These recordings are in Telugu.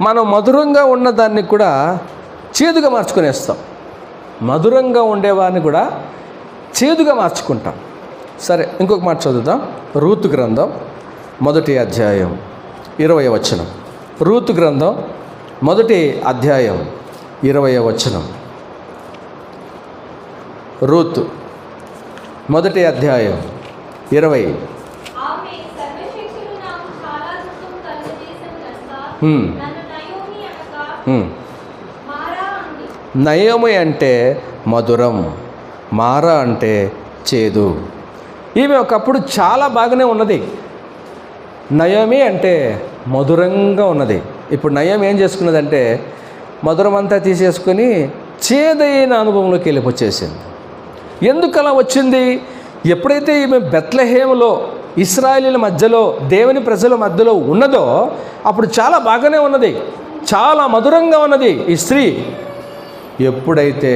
మనం మధురంగా ఉన్న దాన్ని కూడా చేదుగా మార్చుకునేస్తాం. మధురంగా ఉండేవాడిని కూడా చేదుగా మార్చుకుంటాం. సరే, ఇంకొక మాట చదువుదాం. రూతు గ్రంథం 1వ అధ్యాయం 20వ వచనం. రూతు గ్రంథం 1వ అధ్యాయం 20వ వచనం. రూతు 1వ అధ్యాయం 20. నయోమి అంటే మధురం, మారా అంటే చేదు. ఈమె ఒకప్పుడు చాలా బాగానే ఉన్నది. నయోమి అంటే మధురంగా ఉన్నది. ఇప్పుడు నయోమి ఏం చేసుకున్నదంటే మధురం అంతా తీసేసుకొని చేదైన అనుభవంలోకి వెళ్ళిపోచ్చేసింది. ఎందుకు అలా వచ్చింది? ఎప్పుడైతే ఈమె బెత్లెహేములో ఇశ్రాయేలీల మధ్యలో దేవుని ప్రజల మధ్యలో ఉన్నదో అప్పుడు చాలా బాగానే ఉన్నది, చాలా మధురంగా ఉన్నది ఈ స్త్రీ. ఎప్పుడైతే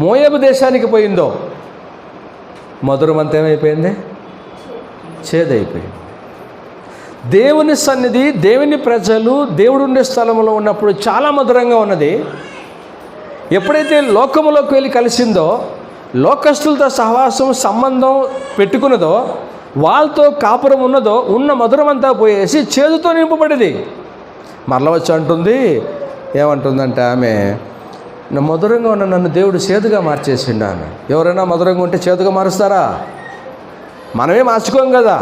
మోయాబు దేశానికి పోయిందో మధురం అంతా ఏమైపోయింది? చేదైపోయింది. దేవుని సన్నిధి, దేవుని ప్రజలు, దేవుడు ఉండే స్థలంలో ఉన్నప్పుడు చాలా మధురంగా ఉన్నది. ఎప్పుడైతే లోకములోకి వెళ్ళి కలిసిందో, లోకస్తులతో సహవాసం సంబంధం పెట్టుకున్నదో, వాళ్ళతో కాపురం ఉన్నదో, ఉన్న మధురం అంతా పోయేసి చేదుతో నింపబడింది. మరల వచ్చి అంటుంది, ఏమంటుందంటే ఆమె, మధురంగా ఉన్న నన్ను దేవుడు చేదుగా మార్చేసిండు ఆమె. ఎవరైనా మధురంగా ఉంటే చేదుగా మారుస్తారా? మనమే మార్చుకోం కదా,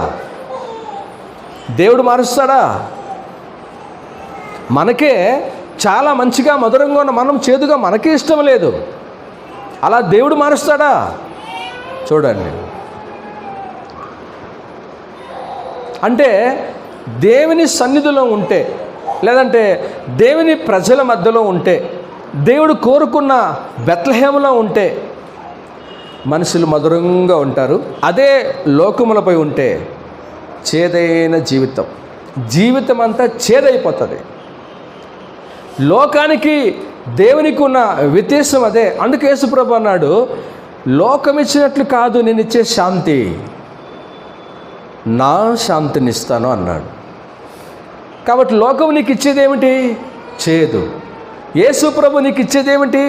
దేవుడు మారుస్తాడా? మనకే చాలా మంచిగా మధురంగా ఉన్న మనం చేదుగా మనకే ఇష్టం లేదు. అలా దేవుడు మారుస్తాడా? చూడండి. అంటే దేవుని సన్నిధిలో ఉంటే, లేదంటే దేవుని ప్రజల మధ్యలో ఉంటే, దేవుడు కోరుకున్న బెత్లెహేములో ఉంటే మనుషులు మధురంగా ఉంటారు. అదే లోకములపై ఉంటే చేదైన జీవితం అంతా చేదైపోతుంది. లోకానికి దేవునికి ఉన్న వ్యత్యాసం అదే. అందుకే యేసుప్రభు అన్నాడు, లోకం ఇచ్చినట్లు కాదు నేను ఇచ్చే శాంతి, నా శాంతినిస్తాను అన్నాడు. కాబట్టి లోకం నీకు ఇచ్చేదేమిటి? చేదు. యేసు ప్రభు నీకు ఇచ్చేదేమిటి?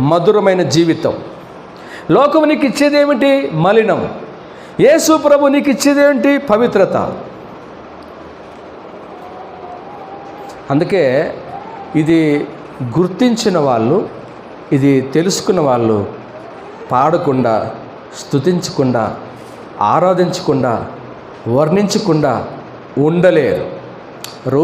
మధురమైన జీవితం. లోకం నీకు ఇచ్చేదేమిటి? మలినం. యేసు ప్రభు నీకు ఇచ్చేదేమిటి? పవిత్రత. అందుకే ఇది గుర్తించిన వాళ్ళు, ఇది తెలుసుకున్న వాళ్ళు పాడకుండా, స్తుతించకుండా, ఆరాధించకుండా, వర్ణించకుండా ఉండలేరు.